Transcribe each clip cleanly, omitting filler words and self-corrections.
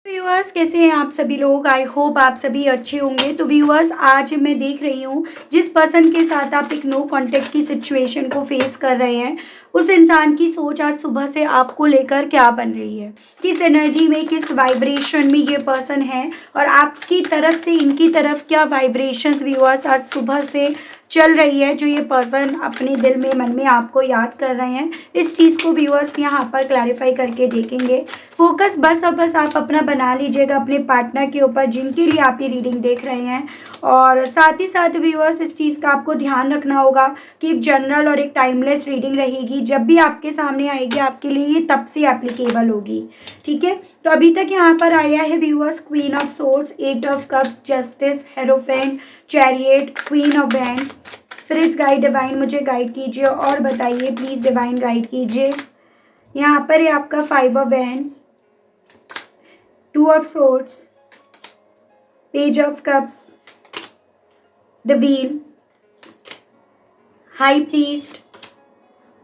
Viewers कैसे हैं आप सभी लोग। आई होप आप सभी अच्छे होंगे। तो व्यूअर्स आज मैं देख रही हूँ जिस पर्सन के साथ आप एक नो कांटेक्ट की सिचुएशन को फेस कर रहे हैं, उस इंसान की सोच आज सुबह से आपको लेकर क्या बन रही है, किस एनर्जी में, किस वाइब्रेशन में ये पर्सन है और आपकी तरफ से इनकी तरफ क्या वाइब्रेशंस व्यूअर्स आज सुबह से चल रही है, जो ये पर्सन अपने दिल में मन में आपको याद कर रहे हैं। इस चीज़ को व्यूअर्स यहाँ पर क्लैरिफाई करके देखेंगे। फोकस बस और बस आप अपना बना लीजिएगा अपने पार्टनर के ऊपर जिनके लिए आप ये रीडिंग देख रहे हैं। और साथ ही साथ व्यूअर्स इस चीज़ का आपको ध्यान रखना होगा कि एक जनरल और एक टाइमलेस रीडिंग रहेगी। जब भी आपके सामने आएगी आपके लिए ये तब से एप्लीकेबल होगी, ठीक है। तो अभी तक यहाँ पर आया है viewers queen of swords, eight of cups, justice, hierophant, chariot, queen of wands. Spirits guide divine मुझे गाइड कीजिए और बताइए प्लीज़, डिवाइन गाइड कीजिए। यहाँ पर है आपका five of bands, two of swords, page of cups, the wheel, high priest,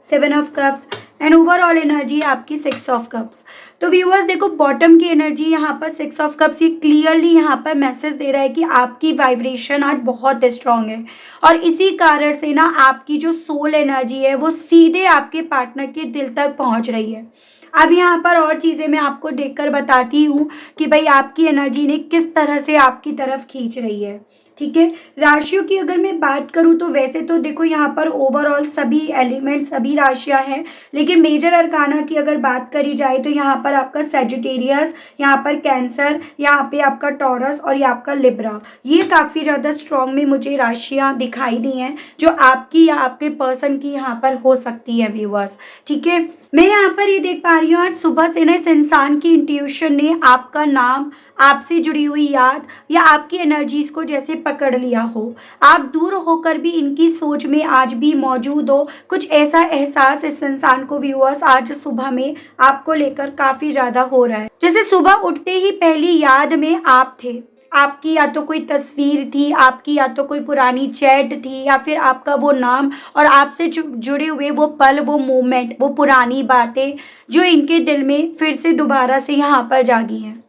seven of cups and overall energy आपकी सिक्स ऑफ कप्स। तो व्यूअर्स देखो, बॉटम की एनर्जी यहाँ पर सिक्स ऑफ कप्स, ये क्लियरली यहाँ पर मैसेज दे रहा है कि आपकी वाइब्रेशन आज बहुत स्ट्रांग है और इसी कारण से ना आपकी जो सोल एनर्जी है वो सीधे आपके पार्टनर के दिल तक पहुँच रही है। अब यहाँ पर और चीज़ें मैं आपको देखकर बताती हूँ कि भाई आपकी एनर्जी ने किस तरह से आपकी तरफ खींच रही है, ठीक है। राशियों की अगर मैं बात करूं तो वैसे तो देखो यहाँ पर ओवरऑल सभी एलिमेंट, सभी राशियां हैं, लेकिन मेजर अरकाना की अगर बात करी जाए तो यहाँ पर आपका सेजिटेरियस, यहाँ पर कैंसर, यहाँ पे आपका टॉरस और ये आपका लिब्रा, ये काफ़ी ज़्यादा स्ट्रॉन्ग में मुझे राशियां दिखाई दी हैं जो आपकी या आपके पर्सन की यहाँ पर हो सकती है व्यूअर्स, ठीक है। मैं यहाँ पर ये देख पा रही हूँ आज सुबह से ना इस इंसान की इंट्यूशन ने आपका नाम, आपसे जुड़ी हुई याद या आपकी एनर्जीज को जैसे पकड़ लिया हो। आप दूर होकर भी इनकी सोच में आज भी मौजूद हो। कुछ ऐसा एहसास इस इंसान को व्यूअर्स आज सुबह में आपको लेकर काफ़ी ज़्यादा हो रहा है। जैसे सुबह उठते ही पहली याद में आप थे, आपकी या तो कोई तस्वीर थी, आपकी या तो कोई पुरानी चैट थी, या फिर आपका वो नाम और आपसे जुड़े हुए वो पल, वो मोमेंट, वो पुरानी बातें जो इनके दिल में फिर से दोबारा से यहाँ पर जागी हैं।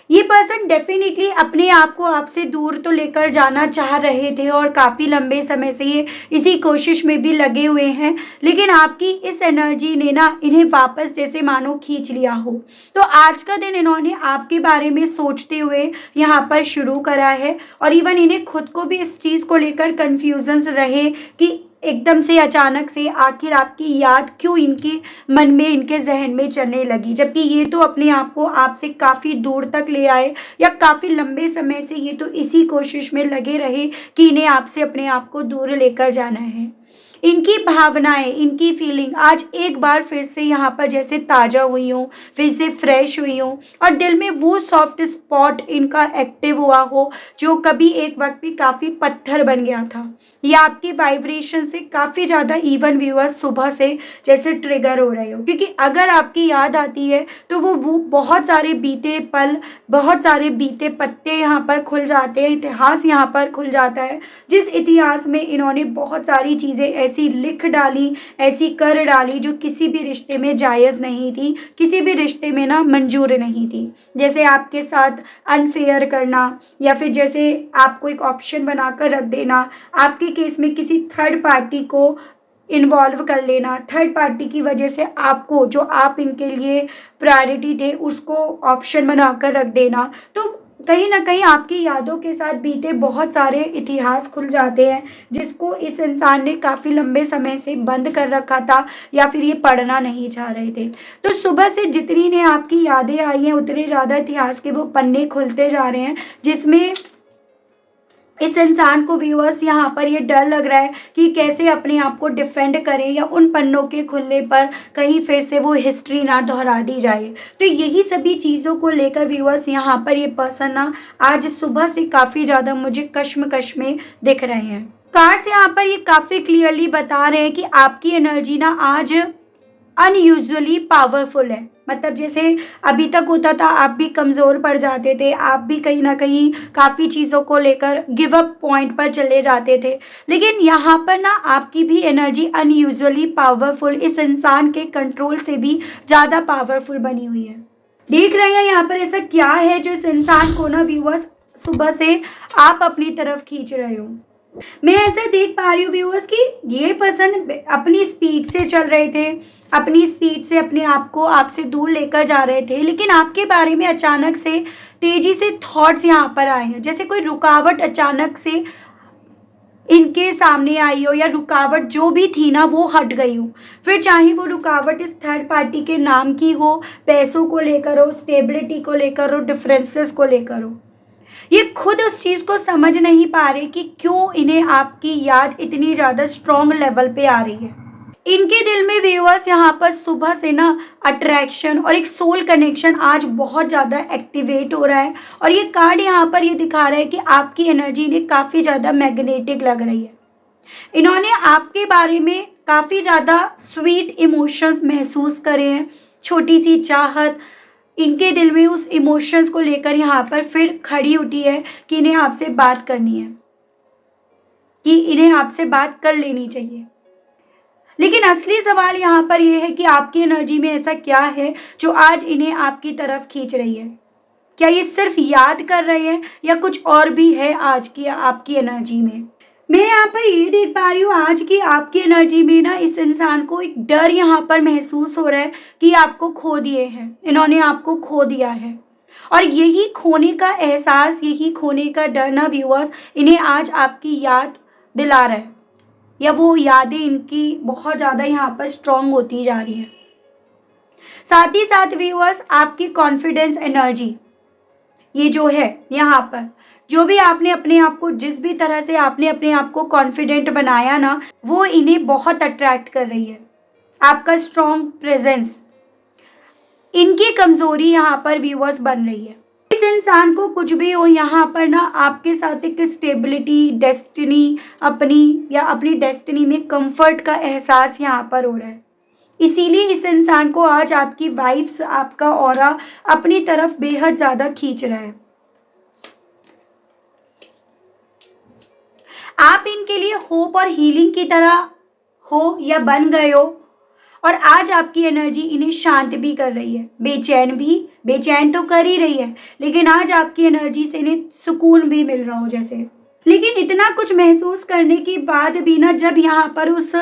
ये पर्सन डेफिनेटली अपने आप को आपसे दूर तो लेकर जाना चाह रहे थे और काफ़ी लंबे समय से ये इसी कोशिश में भी लगे हुए हैं, लेकिन आपकी इस एनर्जी ने ना इन्हें वापस जैसे मानो खींच लिया हो। तो आज का दिन इन्होंने आपके बारे में सोचते हुए यहाँ पर शुरू करा है और इवन इन्हें खुद को भी इस चीज़ को लेकर कन्फ्यूजन्स रहे कि एकदम से अचानक से आखिर आपकी याद क्यों इनके मन में, इनके जहन में चलने लगी, जबकि ये तो अपने आप को आपसे काफ़ी दूर तक ले आए या काफ़ी लंबे समय से ये तो इसी कोशिश में लगे रहे कि इन्हें आपसे अपने आप को दूर लेकर जाना है। इनकी भावनाएं, इनकी फीलिंग आज एक बार फिर से यहाँ पर जैसे ताज़ा हुई हो, फिर से फ्रेश हुई हो और दिल में वो सॉफ्ट स्पॉट इनका एक्टिव हुआ हो जो कभी एक वक्त भी काफ़ी पत्थर बन गया था। ये आपकी वाइब्रेशन से काफ़ी ज़्यादा इवन व्यूअर्स सुबह से जैसे ट्रिगर हो रहे हो, क्योंकि अगर आपकी याद आती है तो वो बहुत सारे बीते पल, बहुत सारे बीते पत्ते यहाँ पर खुल जाते हैं, इतिहास यहाँ पर खुल जाता है जिस इतिहास में इन्होंने बहुत सारी चीज़ें ऐसी लिख डाली, ऐसी कर डाली जो किसी भी रिश्ते में जायज़ नहीं थी, किसी भी रिश्ते में ना मंजूर नहीं थी। जैसे आपके साथ अनफेयर करना या फिर जैसे आपको एक ऑप्शन बनाकर रख देना, आपके केस में किसी थर्ड पार्टी को इन्वॉल्व कर लेना, थर्ड पार्टी की वजह से आपको जो आप इनके लिए प्रायोरिटी थे उसको ऑप्शन बनाकर रख देना। तो कहीं ना कहीं आपकी यादों के साथ बीते बहुत सारे इतिहास खुल जाते हैं जिसको इस इंसान ने काफ़ी लंबे समय से बंद कर रखा था या फिर ये पढ़ना नहीं चाह रहे थे। तो सुबह से जितनी ने आपकी यादें आई हैं उतने ज़्यादा इतिहास के वो पन्ने खुलते जा रहे हैं जिसमें इस इंसान को व्यूअर्स यहाँ पर ये डर लग रहा है कि कैसे अपने आप को डिफेंड करें या उन पन्नों के खुलने पर कहीं फिर से वो हिस्ट्री ना दोहरा दी जाए। तो यही सभी चीज़ों को लेकर व्यूअर्स यहाँ पर ये पर्सन ना आज सुबह से काफ़ी ज़्यादा मुझे कश्मकश में दिख रहे हैं। कार्ड्स यहाँ पर ये काफ़ी क्लियरली बता रहे हैं कि आपकी एनर्जी ना आज अनयूजुअली पावरफुल है। मतलब जैसे अभी तक होता था आप भी कमज़ोर पड़ जाते थे, आप भी कहीं ना कहीं काफ़ी चीज़ों को लेकर गिव अप पॉइंट पर चले जाते थे, लेकिन यहाँ पर ना आपकी भी एनर्जी अनयूजुअली पावरफुल, इस इंसान के कंट्रोल से भी ज़्यादा पावरफुल बनी हुई है। देख रहे हैं यहाँ पर ऐसा क्या है जो इस इंसान को ना व्यूअर्स सुबह से आप अपनी तरफ खींच रहे हो। मैं ऐसा देख पा रही हूँ व्यूअर्स कि ये पर्सन अपनी स्पीड से चल रहे थे, अपनी स्पीड से अपने आप को आपसे दूर लेकर जा रहे थे, लेकिन आपके बारे में अचानक से तेजी से थॉट्स यहाँ पर आए हैं, जैसे कोई रुकावट अचानक से इनके सामने आई हो, या रुकावट जो भी थी ना वो हट गई हो। फिर चाहे वो रुकावट इस थर्ड पार्टी के नाम की हो, पैसों को लेकर हो, स्टेबिलिटी को लेकर हो, डिफरेंसेस को लेकर हो, ये खुद उस चीज़ को समझ नहीं पा रहे कि क्यों इन्हें आपकी याद इतनी ज़्यादा स्ट्रॉन्ग लेवल पे आ रही है। इनके दिल में व्यूअर्स यहाँ पर सुबह से ना अट्रैक्शन और एक सोल कनेक्शन आज बहुत ज़्यादा एक्टिवेट हो रहा है, और ये कार्ड यहाँ पर ये दिखा रहा है कि आपकी एनर्जी इन्हें काफ़ी ज़्यादा मैग्नेटिक लग रही है। इन्होंने आपके बारे में काफ़ी ज़्यादा स्वीट इमोशंस महसूस करे हैं, छोटी सी चाहत इनके दिल में उस इमोशंस को लेकर यहाँ पर फिर खड़ी उठी है कि इन्हें आपसे बात करनी है, कि इन्हें आपसे बात कर लेनी चाहिए। लेकिन असली सवाल यहाँ पर यह है कि आपकी एनर्जी में ऐसा क्या है जो आज इन्हें आपकी तरफ खींच रही है। क्या ये सिर्फ याद कर रहे हैं या कुछ और भी है आज की आपकी एनर्जी में। मैं यहाँ पर ये देख पा रही हूँ आज की आपकी एनर्जी में ना इस इंसान को एक डर यहाँ पर महसूस हो रहा है कि आपको खो दिए हैं, इन्होंने आपको खो दिया है, और यही खोने का एहसास, यही खोने का डर ना व्यूअर्स इन्हें आज आपकी याद दिला रहा है, या वो यादें इनकी बहुत ज़्यादा यहाँ पर स्ट्रॉन्ग होती जा रही है। साथ ही साथ व्यूअर्स आपकी कॉन्फिडेंस एनर्जी, ये जो है यहाँ पर जो भी आपने अपने आप को, जिस भी तरह से आपने अपने आप को कॉन्फिडेंट बनाया ना, वो इन्हें बहुत अट्रैक्ट कर रही है। आपका स्ट्रॉन्ग प्रेजेंस इनकी कमजोरी यहाँ पर व्यूअर्स बन रही है। इस इंसान को कुछ भी हो यहाँ पर ना आपके साथ एक स्टेबिलिटी, डेस्टिनी अपनी, या अपनी डेस्टिनी में कंफर्ट का एहसास यहाँ पर हो रहा है। इसीलिए इस इंसान को आज आपकी वाइब्स, आपका ऑरा अपनी तरफ बेहद ज़्यादा खींच रहा है। आप इनके लिए होप और हीलिंग की तरह हो या बन गए हो, और आज आपकी एनर्जी इन्हें शांत भी कर रही है, बेचैन तो कर ही रही है, लेकिन आज आपकी एनर्जी से इन्हें सुकून भी मिल रहा हो जैसे। लेकिन इतना कुछ महसूस करने के बाद भी ना, जब यहाँ पर उस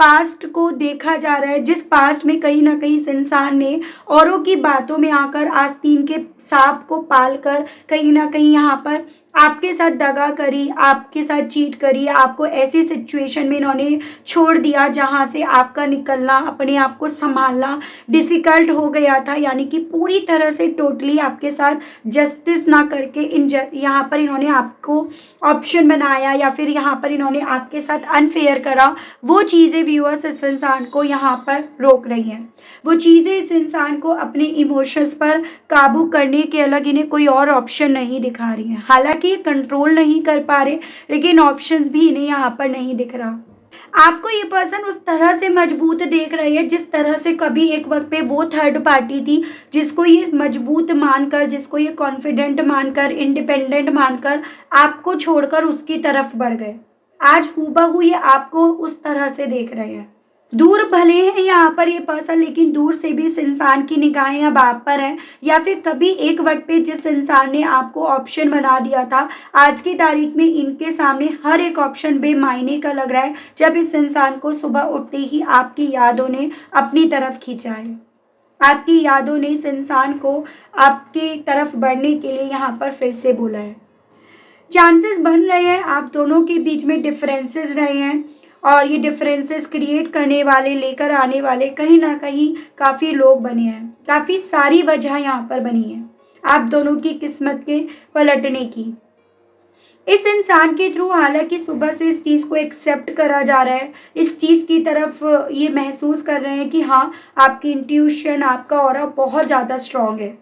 पास्ट को देखा जा रहा है, जिस पास्ट में कहीं ना कहीं इस इंसान ने औरों की बातों में आकर आस्तीन के सांप को पालकर कहीं ना कहीं यहाँ पर आपके साथ दगा करी, आपके साथ चीट करी, आपको ऐसी सिचुएशन में इन्होंने छोड़ दिया जहाँ से आपका निकलना, अपने आप को संभालना डिफ़िकल्ट हो गया था, यानी कि पूरी तरह से टोटली आपके साथ जस्टिस ना करके यहाँ पर इन्होंने आपको ऑप्शन बनाया, या फिर यहाँ पर इन्होंने आपके साथ अनफेयर करा। वो चीज़ें व्यूअर्स इस इंसान को यहाँ पर रोक रही हैं, वो चीज़ें इस इंसान को अपने इमोशंस पर काबू करने के अलग इन्हें कोई और ऑप्शन नहीं दिखा रही हैं। हालांकि ये कंट्रोल नहीं कर पा रहे, लेकिन ऑप्शंस भी इन्हें यहाँ पर नहीं दिख रहा। आपको ये पर्सन उस तरह से मजबूत देख रही है जिस तरह से कभी एक वक्त पे वो थर्ड पार्टी थी, जिसको ये मजबूत मानकर, जिसको ये कॉन्फिडेंट मानकर, इंडिपेंडेंट मानकर आपको छोड़कर उसकी तरफ बढ़ गए। आज हूबहू ये आपको उस तरह से देख रहे हैं। दूर भले हैं यहाँ पर ये पर्सन, लेकिन दूर से भी इस इंसान की निगाहें अब आप पर हैं, या फिर कभी एक वक्त पे जिस इंसान ने आपको ऑप्शन बना दिया था, आज की तारीख में इनके सामने हर एक ऑप्शन बेमायने का लग रहा है, जब इस इंसान को सुबह उठते ही आपकी यादों ने अपनी तरफ खींचा है। आपकी यादों ने इस इंसान को आपकी तरफ बढ़ने के लिए यहाँ पर फिर से बोला है। चांसेस बन रहे हैं, आप दोनों के बीच में डिफरेंसेस रहे हैं, और ये डिफरेंसेस क्रिएट करने वाले, लेकर आने वाले कहीं ना कहीं काफ़ी लोग बने हैं, काफ़ी सारी वजह यहाँ पर बनी है आप दोनों की किस्मत के पलटने की। इस इंसान के थ्रू हालांकि सुबह से इस चीज़ को एक्सेप्ट करा जा रहा है, इस चीज़ की तरफ ये महसूस कर रहे हैं कि हाँ, आपकी इंट्यूशन, आपका ऑरा बहुत ज़्यादा स्ट्रॉन्ग है।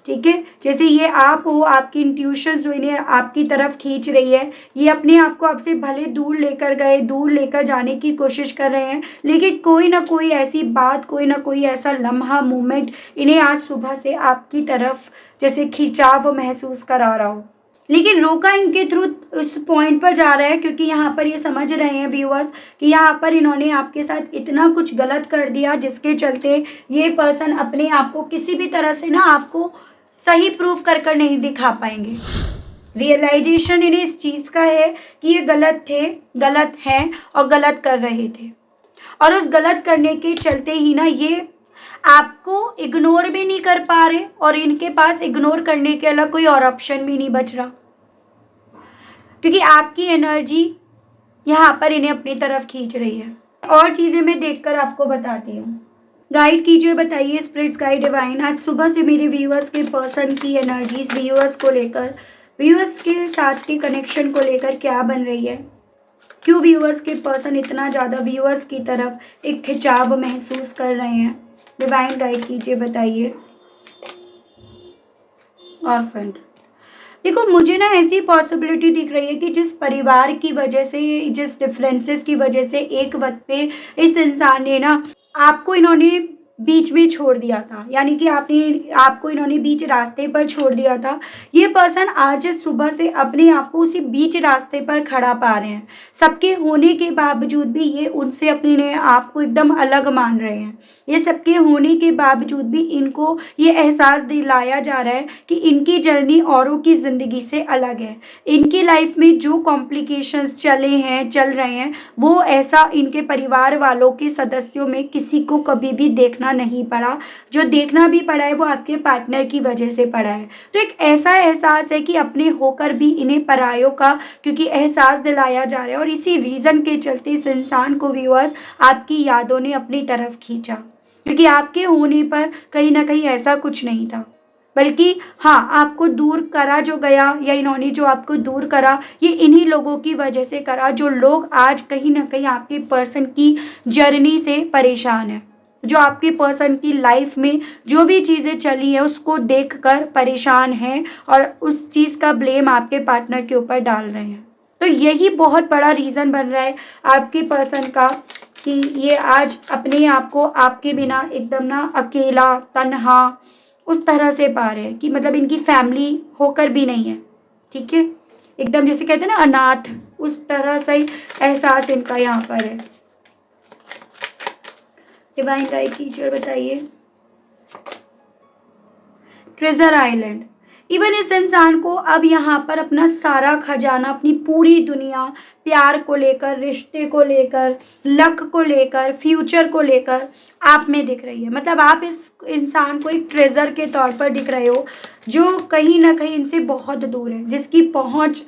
ठीक है, जैसे ये आप हो, आपकी इंट्यूशन जो इन्हें आपकी तरफ खींच रही है, ये अपने आप को आपसे भले दूर लेकर गए, दूर लेकर जाने की कोशिश कर रहे हैं, लेकिन कोई ना कोई ऐसी बात, कोई ना कोई ऐसा लम्हा, मोमेंट इन्हें आज सुबह से आपकी तरफ जैसे खिंचाव महसूस करा रहा हो। लेकिन रोका इनके थ्रू उस पॉइंट पर जा रहा है, क्योंकि यहाँ पर ये समझ रहे हैं व्यूअर्स कि यहाँ पर इन्होंने आपके साथ इतना कुछ गलत कर दिया, जिसके चलते ये पर्सन अपने आप को किसी भी तरह से ना आपको सही प्रूफ कर नहीं दिखा पाएंगे। रियलाइजेशन इन्हें इस चीज़ का है कि ये गलत थे, गलत हैं और गलत कर रहे थे, और उस गलत करने के चलते ही ना ये आपको इग्नोर भी नहीं कर पा रहे, और इनके पास इग्नोर करने के अलावा कोई और ऑप्शन भी नहीं बच रहा, क्योंकि आपकी एनर्जी यहाँ पर इन्हें अपनी तरफ खींच रही है। और चीज़ें मैं देखकर आपको बताती हूँ। गाइड कीजिए, बताइए स्पिरिट्स गाइड डिवाइन, आज सुबह से मेरे व्यूअर्स के पर्सन की एनर्जीज व्यूअर्स को लेकर, व्यूअर्स के साथ के कनेक्शन को लेकर क्या बन रही है, क्यों व्यूअर्स के पर्सन इतना ज़्यादा व्यूअर्स की तरफ एक खिंचाव महसूस कर रहे हैं। डिवाइन गाइड कीजिए, बताइए। और फ्रेंड देखो, मुझे ना ऐसी पॉसिबिलिटी दिख रही है कि जिस परिवार की वजह से, जिस डिफरेंसेस की वजह से एक वक्त पे इस इंसान ने ना आपको इन्होंने बीच में छोड़ दिया था, यानी कि आपको इन्होंने बीच रास्ते पर छोड़ दिया था, ये पर्सन आज सुबह से अपने आप को उसी बीच रास्ते पर खड़ा पा रहे हैं। सबके होने के बावजूद भी ये उनसे अपने आप को एकदम अलग मान रहे हैं। ये सबके होने के बावजूद भी इनको ये एहसास दिलाया जा रहा है कि इनकी जर्नी औरों की ज़िंदगी से अलग है। इनकी लाइफ में जो कॉम्प्लिकेशंस चल रहे हैं, वो ऐसा इनके परिवार वालों के सदस्यों में किसी को कभी भी देखना नहीं पड़ा। जो देखना भी पड़ा है वो आपके पार्टनर की वजह से पड़ा है। तो एक ऐसा एहसास है कि अपने होकर भी इन्हें परायों का क्योंकि एहसास दिलाया जा रहा है, और इसी रीज़न के चलते इस इंसान को व्यूअर्स आपकी यादों ने अपनी तरफ खींचा, क्योंकि आपके होने पर कहीं ना कहीं ऐसा कुछ नहीं था, बल्कि हाँ, आपको दूर करा जो गया, या इन्होंने जो आपको दूर करा, ये इन्हीं लोगों की वजह से करा, जो लोग आज कहीं ना कहीं आपके पर्सन की जर्नी से परेशान है, जो आपके पर्सन की लाइफ में जो भी चीज़ें चली हैं उसको देखकर परेशान हैं, और उस चीज़ का ब्लेम आपके पार्टनर के ऊपर डाल रहे हैं। तो यही बहुत बड़ा रीज़न बन रहा है आपके पर्सन का कि ये आज अपने आप को आपके बिना एकदम ना अकेला, तन्हा उस तरह से पा रहे हैं कि मतलब इनकी फैमिली होकर भी नहीं है, ठीक है, एकदम जैसे कहते हैं ना अनाथ, उस तरह से ही एहसास इनका यहाँ पर है। डिवाइन गाइड टीचर, बताइए। ट्रेजर आइलैंड, इवन इस इंसान को अब यहाँ पर अपना सारा खजाना, अपनी पूरी दुनिया, प्यार को लेकर, रिश्ते को लेकर, लक को लेकर, फ्यूचर को लेकर आप में दिख रही है। मतलब आप इस इंसान को एक ट्रेजर के तौर पर दिख रहे हो, जो कहीं ना कहीं इनसे बहुत दूर है, जिसकी पहुँच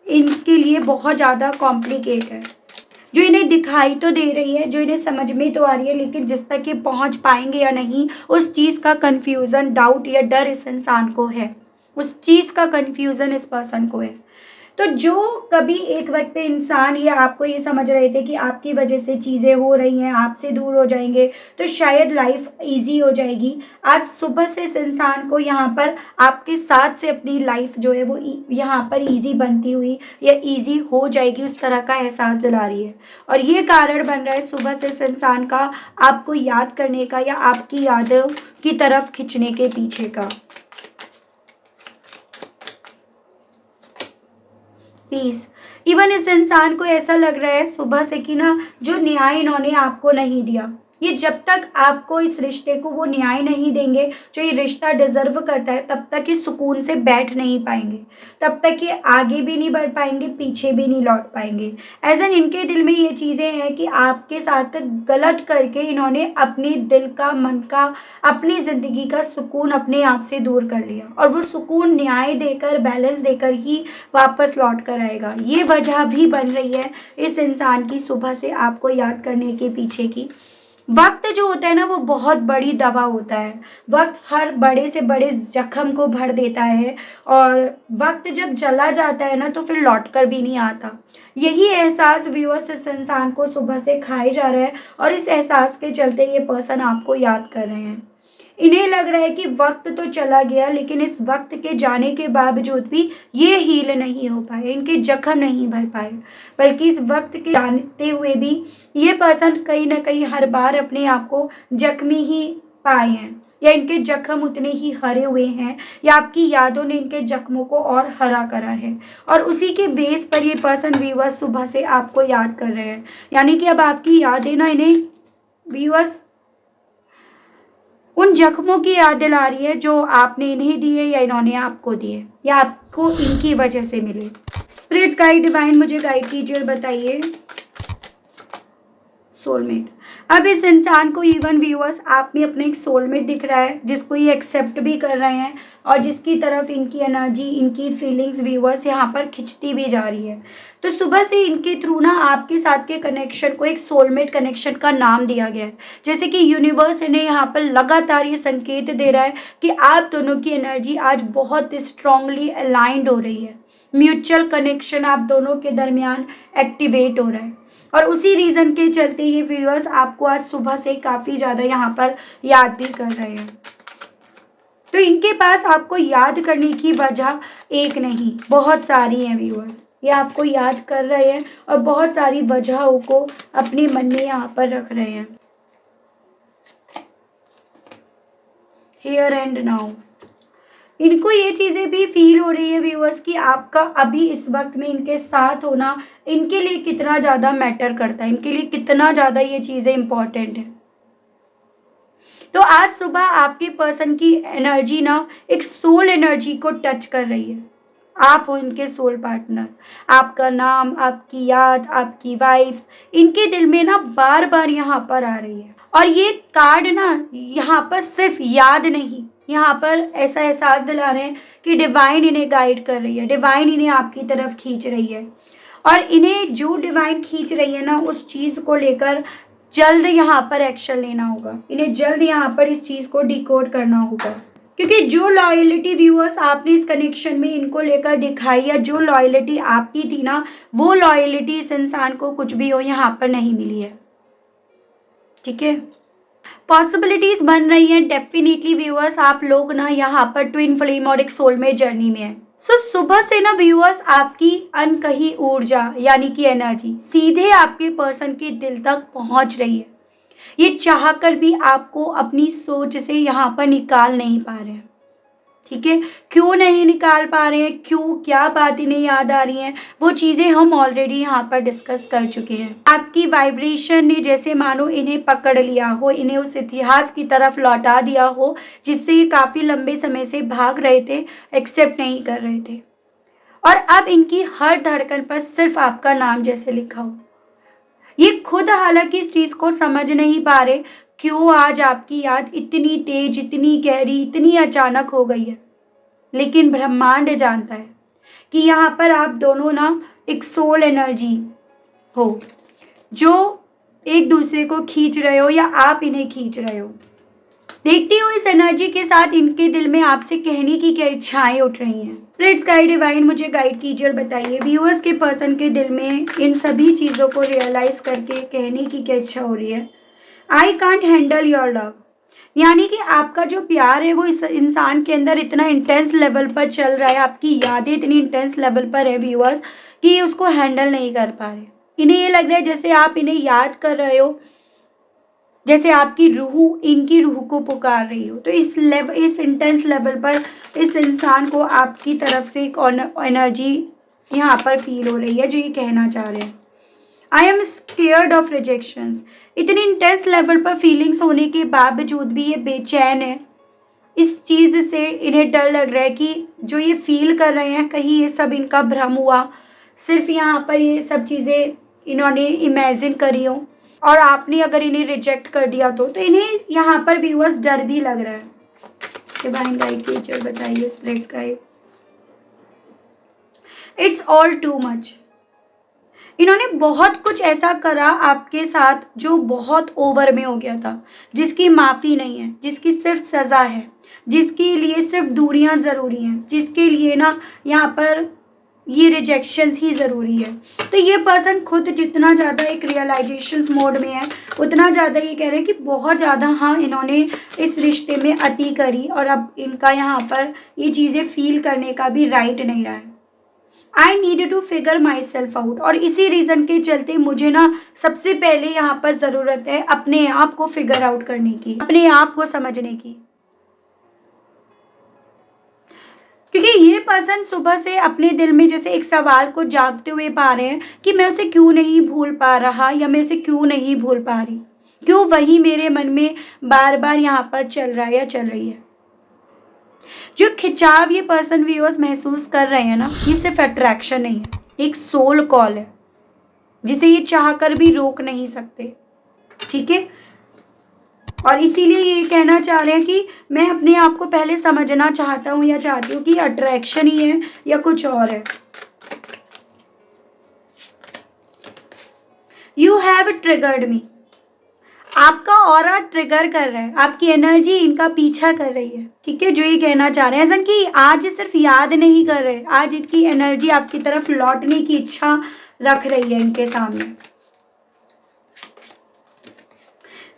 इनके लिए बहुत ज़्यादा कॉम्प्लिकेट है, जो इन्हें दिखाई तो दे रही है, जो इन्हें समझ में तो आ रही है, लेकिन जिस तक ये पहुंच पाएंगे या नहीं, उस चीज़ का कन्फ्यूज़न, डाउट या डर इस इंसान को है, उस चीज़ का कन्फ्यूज़न इस पर्सन को है। तो जो कभी एक वक्त पे इंसान या आपको ये समझ रहे थे कि आपकी वजह से चीज़ें हो रही हैं, आपसे दूर हो जाएंगे तो शायद लाइफ इजी हो जाएगी, आज सुबह से इस इंसान को यहाँ पर आपके साथ से अपनी लाइफ जो है वो यहाँ पर इजी बनती हुई या इजी हो जाएगी, उस तरह का एहसास दिला रही है। और ये कारण बन रहा है सुबह से इस इंसान का आपको याद करने का, या आपकी यादों की तरफ खींचने के पीछे का। पीस, इवन इस इंसान को ऐसा लग रहा है सुबह से कि ना जो न्याय इन्होंने आपको नहीं दिया, ये जब तक आपको इस रिश्ते को वो न्याय नहीं देंगे जो ये रिश्ता डिजर्व करता है, तब तक ये सुकून से बैठ नहीं पाएंगे, तब तक ये आगे भी नहीं बढ़ पाएंगे, पीछे भी नहीं लौट पाएंगे। एज एन इनके दिल में ये चीज़ें हैं कि आपके साथ गलत करके इन्होंने अपने दिल का, मन का, अपनी ज़िंदगी का सुकून अपने आप से दूर कर लिया, और वो सुकून न्याय देकर, बैलेंस देकर ही वापस लौट कर आएगा। ये वजह भी बन रही है इस इंसान की सुबह से आपको याद करने के पीछे की। वक्त जो होता है ना वो बहुत बड़ी दवा होता है, वक्त हर बड़े से बड़े जख्म को भर देता है, और वक्त जब चला जाता है ना तो फिर लौट कर भी नहीं आता। यही एहसास व्यूअर्स इस इंसान को सुबह से खाए जा रहा है, और इस एहसास के चलते ये पर्सन आपको याद कर रहे हैं। इन्हें लग रहा है कि वक्त तो चला गया, लेकिन इस वक्त के जाने के बावजूद भी ये हील नहीं हो पाए, इनके जख्म नहीं भर पाए, बल्कि इस वक्त के जानते हुए भी ये पर्सन कहीं ना कहीं हर बार अपने आप को जख्मी ही पाए हैं। या इनके जख्म उतने ही हरे हुए हैं, या आपकी यादों ने इनके जख्मों को और हरा करा है, और उसी के बेस पर ये पर्सन व्यूअर्स सुबह से आपको याद कर रहे हैं। यानी कि अब आपकी यादें ना इन्हें व्यूअर्स उन जख्मों की याद दिला रही है जो आपने इन्हें दिए या इन्होंने आपको दिए, या आपको इनकी वजह से मिले। स्पिरिट गाइड डिवाइन मुझे गाइड कीजिए और बताइए। सोलमेट। अब इस इंसान को इवन व्यूअर्स आप में अपने एक सोलमेट दिख रहा है, जिसको ये एक्सेप्ट भी कर रहे हैं और जिसकी तरफ इनकी एनर्जी, इनकी फीलिंग्स व्यूअर्स यहाँ पर खिंचती भी जा रही है। तो सुबह से इनके थ्रू ना आपके साथ के कनेक्शन को एक सोलमेट कनेक्शन का नाम दिया गया है। जैसे कि यूनिवर्स इन्हें यहाँ पर लगातार ये संकेत दे रहा है कि आप दोनों की एनर्जी आज बहुत स्ट्रांगली अलाइंड हो रही है। म्यूचुअल कनेक्शन आप दोनों के दरमियान एक्टिवेट हो रहा है, और उसी रीज़न के चलते ये व्यूअर्स आपको आज सुबह से काफ़ी ज़्यादा यहाँ पर याद भी कर रहे हैं। तो इनके पास आपको याद करने की वजह एक नहीं, बहुत सारी हैं व्यूअर्स। ये आपको याद कर रहे हैं और बहुत सारी वजहों को अपने मन में यहाँ पर रख रहे हैं। हियर एंड नाउ इनको ये चीज़ें भी फील हो रही है व्यूअर्स कि आपका अभी इस वक्त में इनके साथ होना इनके लिए कितना ज़्यादा मैटर करता है, इनके लिए कितना ज़्यादा ये चीज़ें इम्पॉर्टेंट है। तो आज सुबह आपके पर्सन की एनर्जी ना एक सोल एनर्जी को टच कर रही है। आप हो इनके सोल पार्टनर। आपका नाम, आपकी याद, आपकी वाइफ्स इनके दिल में ना बार बार यहाँ पर आ रही है। और ये कार्ड ना यहाँ पर सिर्फ याद नहीं, यहाँ पर ऐसा एहसास दिला रहे हैं कि डिवाइन इन्हें गाइड कर रही है, डिवाइन इन्हें आपकी तरफ खींच रही है, और इन्हें जो डिवाइन खींच रही है ना उस चीज़ को लेकर जल्द यहाँ पर एक्शन लेना होगा। इन्हें जल्द यहाँ पर इस चीज़ को डिकोड करना होगा, क्योंकि जो लॉयल्टी व्यूअर्स आपने इस कनेक्शन में इनको लेकर दिखाई, या जो लॉयल्टी आपकी थी ना, वो लॉयल्टी इस इंसान को कुछ भी हो यहाँ पर नहीं मिली है। ठीक है, पॉसिबिलिटीज बन रही हैं डेफिनेटली व्यूअर्स। आप लोग ना यहाँ पर ट्विन फ्लेम और एक सोलमेट जर्नी में है। सुबह से ना व्यूअर्स आपकी अनकही ऊर्जा यानी कि एनर्जी सीधे आपके पर्सन के दिल तक पहुंच रही है। ये चाहकर भी आपको अपनी सोच से यहाँ पर निकाल नहीं पा रहे हैं। ठीक है, क्यों नहीं निकाल पा रहे हैं, क्यों, क्या बात इन्हें याद आ रही हैं, वो चीज़ें हम ऑलरेडी यहाँ पर डिस्कस कर चुके हैं। आपकी वाइब्रेशन ने जैसे मानो इन्हें पकड़ लिया हो, इन्हें उस इतिहास की तरफ लौटा दिया हो जिससे ये काफ़ी लंबे समय से भाग रहे थे, एक्सेप्ट नहीं कर रहे थे, और अब इनकी हर धड़कन पर सिर्फ आपका नाम जैसे लिखा हो। ये खुद हालांकि इस चीज़ को समझ नहीं पा रहे क्यों आज आपकी याद इतनी तेज, इतनी गहरी, इतनी अचानक हो गई है, लेकिन ब्रह्मांड जानता है कि यहाँ पर आप दोनों ना एक सोल एनर्जी हो जो एक दूसरे को खींच रहे हो, या आप इन्हें खींच रहे हो। देखती हूँ इस एनर्जी के साथ इनके दिल में आपसे कहने की क्या इच्छाएं उठ रही हैं। स्पिरिट्स गाइड डिवाइन मुझे गाइड कीजिए और बताइए व्यूअर्स के पर्सन के दिल में इन सभी चीज़ों को रियलाइज करके कहने की क्या इच्छा हो रही है। I can't handle your love, यानी कि आपका जो प्यार है वो इस इंसान के अंदर इतना इंटेंस लेवल पर चल रहा है, आपकी यादें इतनी इंटेंस लेवल पर है व्यूअर्स कि उसको हैंडल नहीं कर पा रहे। इन्हें ये लग रहा है जैसे आप इन्हें याद कर रहे हो, जैसे आपकी रूह इनकी रूह को पुकार रही हो। तो इस इंटेंस लेवल पर इस इंसान को आपकी तरफ से एक एनर्जी यहाँ पर फील हो रही है जो ये कहना चाह रहे हैं। I am scared of rejections. इतनी इंटेंस लेवल पर फीलिंग्स होने के बावजूद भी ये बेचैन है। इस चीज़ से इन्हें डर लग रहा है कि जो ये फील कर रहे हैं कहीं ये सब इनका भ्रम हुआ, सिर्फ यहाँ पर ये सब चीज़ें इन्होंने इमेजिन करी हो और आपने अगर इन्हें रिजेक्ट कर दिया तो इन्हें यहाँ पर व्यूअर्स डर भी लग रहा है। डिवाइन गाइड कीजिए बताइए spirits guide. It's all too much. इन्होंने बहुत कुछ ऐसा करा आपके साथ जो बहुत ओवर में हो गया था, जिसकी माफ़ी नहीं है, जिसकी सिर्फ सज़ा है, जिसके लिए सिर्फ दूरियां ज़रूरी हैं, जिसके लिए ना यहाँ पर ये रिजेक्शंस ही ज़रूरी है। तो ये पर्सन खुद जितना ज़्यादा एक रियलाइजेशंस मोड में है उतना ज़्यादा ये कह रहे हैं कि बहुत ज़्यादा हाँ इन्होंने इस रिश्ते में अति करी और अब इनका यहाँ पर ये चीज़ें फील करने का भी राइट नहीं रहा है। I need to figure myself out, और इसी रीज़न के चलते मुझे ना सबसे पहले यहाँ पर ज़रूरत है अपने आप को फिगर आउट करने की, अपने आप को समझने की। क्योंकि ये पर्सन सुबह से अपने दिल में जैसे एक सवाल को जागते हुए पा रहे हैं कि मैं उसे क्यों नहीं भूल पा रहा या मैं उसे क्यों नहीं भूल पा रही, क्यों वही मेरे मन में बार बार यहाँ पर चल रहा है या चल रही है। जो खिंचाव ये पर्सन व्यूअर्स महसूस कर रहे हैं ना, ये सिर्फ अट्रैक्शन नहीं है, एक सोल कॉल है जिसे ये चाह कर भी रोक नहीं सकते। ठीक है, और इसीलिए ये कहना चाह रहे हैं कि मैं अपने आप को पहले समझना चाहता हूँ या चाहती हूँ कि अट्रैक्शन ही है या कुछ और है। यू हैव ट्रिगर्ड मी, आपका ऑरा ट्रिगर कर रहा है, आपकी एनर्जी इनका पीछा कर रही है। ठीक है, जो ये कहना चाह रहे हैं ऐसा कि आज सिर्फ याद नहीं कर रहे, आज इनकी एनर्जी आपकी तरफ लौटने की इच्छा रख रही है इनके सामने।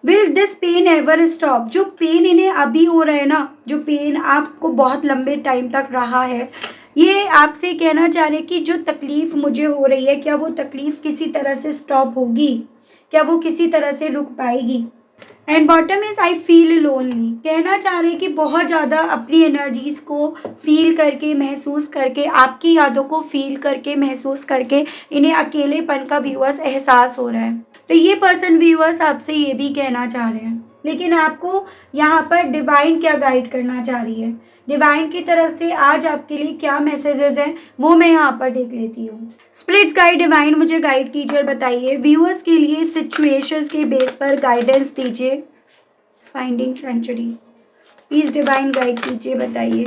Will this pain ever stop, जो पेन इन्हें अभी हो रहा है ना, जो पेन आपको बहुत लंबे टाइम तक रहा है, ये आपसे कहना चाह रहे हैं कि जो तकलीफ मुझे हो रही है, क्या वो तकलीफ किसी तरह से स्टॉप होगी, क्या वो किसी तरह से रुक पाएगी। And bottom is I feel lonely, कहना चाह रहे हैं कि बहुत ज़्यादा अपनी एनर्जीज को फील करके महसूस करके, आपकी यादों को फील करके महसूस करके इन्हें अकेलेपन का व्यूअर्स एहसास हो रहा है। तो ये पर्सन व्यूअर्स आपसे ये भी कहना चाह रहे हैं, लेकिन आपको यहाँ पर डिवाइन क्या गाइड करना चाह रही है, डिवाइन की तरफ से आज आपके लिए क्या मैसेजेस हैं वो मैं यहाँ पर देख लेती हूँ। स्पिरिट्स गाइड डिवाइन मुझे गाइड कीजिए और बताइए व्यूअर्स के लिए सिचुएशंस के बेस पर गाइडेंस दीजिए। Finding sanctuary, please divine guide कीजिए, बताइए।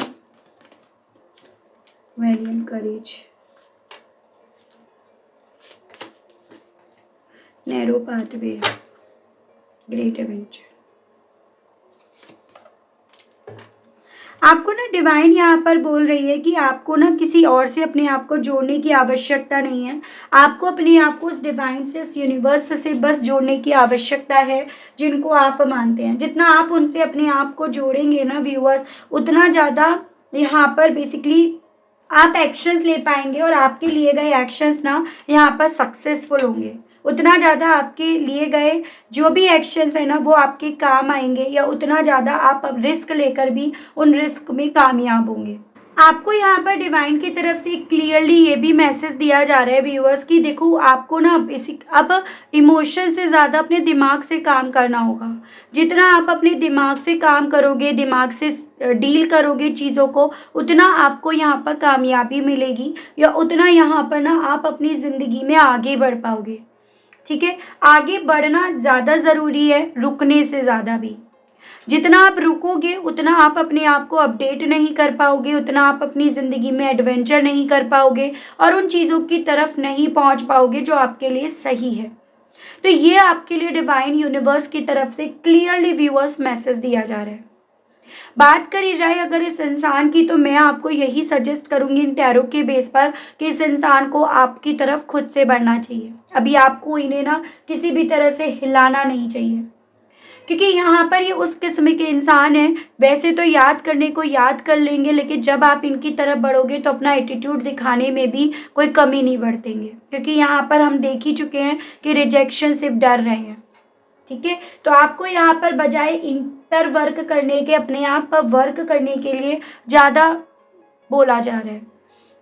Valiant courage, narrow pathway, great adventure. आपको ना डिवाइन यहाँ पर बोल रही है कि आपको ना किसी और से अपने आप को जोड़ने की आवश्यकता नहीं है, आपको अपने आप को उस डिवाइन से, उस यूनिवर्स से बस जोड़ने की आवश्यकता है जिनको आप मानते हैं। जितना आप उनसे अपने आप को जोड़ेंगे ना व्यूअर्स, उतना ज़्यादा यहाँ पर बेसिकली आप एक्शंस ले पाएंगे और आपके लिए गए एक्शंस ना यहाँ पर सक्सेसफुल होंगे। उतना ज़्यादा आपके लिए गए जो भी एक्शंस है ना वो आपके काम आएंगे, या उतना ज़्यादा आप अब रिस्क लेकर भी उन रिस्क में कामयाब होंगे। आपको यहाँ पर डिवाइन की तरफ से क्लियरली ये भी मैसेज दिया जा रहा है व्यूअर्स कि देखो आपको ना अब इमोशन से ज़्यादा अपने दिमाग से काम करना होगा। जितना आप अपने दिमाग से काम करोगे, दिमाग से डील करोगे चीज़ों को, उतना आपको यहाँ पर कामयाबी मिलेगी, या उतना यहाँ पर ना आप अपनी ज़िंदगी में आगे बढ़ पाओगे। ठीक है, आगे बढ़ना ज़्यादा ज़रूरी है रुकने से ज़्यादा भी। जितना आप रुकोगे उतना आप अपने आप को अपडेट नहीं कर पाओगे, उतना आप अपनी ज़िंदगी में एडवेंचर नहीं कर पाओगे और उन चीज़ों की तरफ नहीं पहुंच पाओगे जो आपके लिए सही है। तो ये आपके लिए डिवाइन यूनिवर्स की तरफ से क्लियरली व्यूअर्स मैसेज दिया जा रहा है। बात करी जाए अगर इस इंसान की, तो मैं आपको यही सजेस्ट करूंगी इन टैरो के बेस पर कि इस इंसान को आपकी तरफ खुद से बढ़ना चाहिए। अभी आपको इन्हें ना किसी भी तरह से हिलाना नहीं चाहिए, क्योंकि यहाँ पर ये उस किस्म के इंसान हैं, वैसे तो याद करने को याद कर लेंगे, लेकिन जब आप इनकी तरफ बढ़ोगे तो अपना एटीट्यूड दिखाने में भी कोई कमी नहीं बरतेंगे, क्योंकि यहाँ पर हम देख ही चुके हैं कि रिजेक्शन सिर्फ डर रहे हैं। ठीक है, तो आपको यहाँ पर बजाय इन पर वर्क करने के, अपने आप पर वर्क करने के लिए ज़्यादा बोला जा रहा है।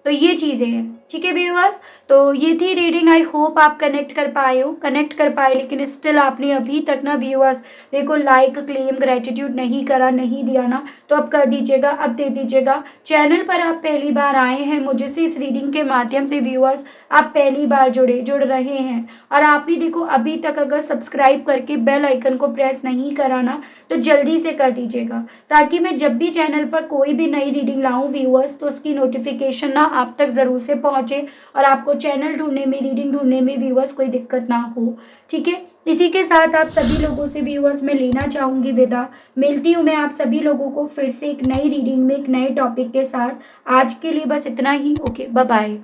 तो ये चीज़ें हैं। ठीक है व्यूअर्स, तो ये थी रीडिंग। आई होप आप कनेक्ट कर पाए हो, कनेक्ट कर पाए, लेकिन स्टिल आपने अभी तक ना व्यूअर्स देखो लाइक, क्लेम, ग्रेटिट्यूड नहीं करा, नहीं दिया ना, तो अब कर दीजिएगा, अब दे दीजिएगा। चैनल पर आप पहली बार आए हैं, मुझे से इस रीडिंग के माध्यम से व्यूअर्स आप पहली बार जुड़ रहे हैं, और आपने देखो अभी तक अगर सब्सक्राइब करके बेल आइकन को प्रेस नहीं करा ना, तो जल्दी से कर दीजिएगा, ताकि मैं जब भी चैनल पर कोई भी नई रीडिंग लाऊं व्यूअर्स, तो उसकी नोटिफिकेशन ना आप तक ज़रूर से पहुंचे और आपको चैनल ढूंढने में, रीडिंग ढूंढने में व्यूअर्स कोई दिक्कत ना हो। ठीक है, इसी के साथ आप सभी लोगों से व्यूअर्स मैं लेना चाहूँगी विदा। मिलती हूँ मैं आप सभी लोगों को फिर से एक नई रीडिंग में, एक नए टॉपिक के साथ। आज के लिए बस इतना ही। Okay, bye bye.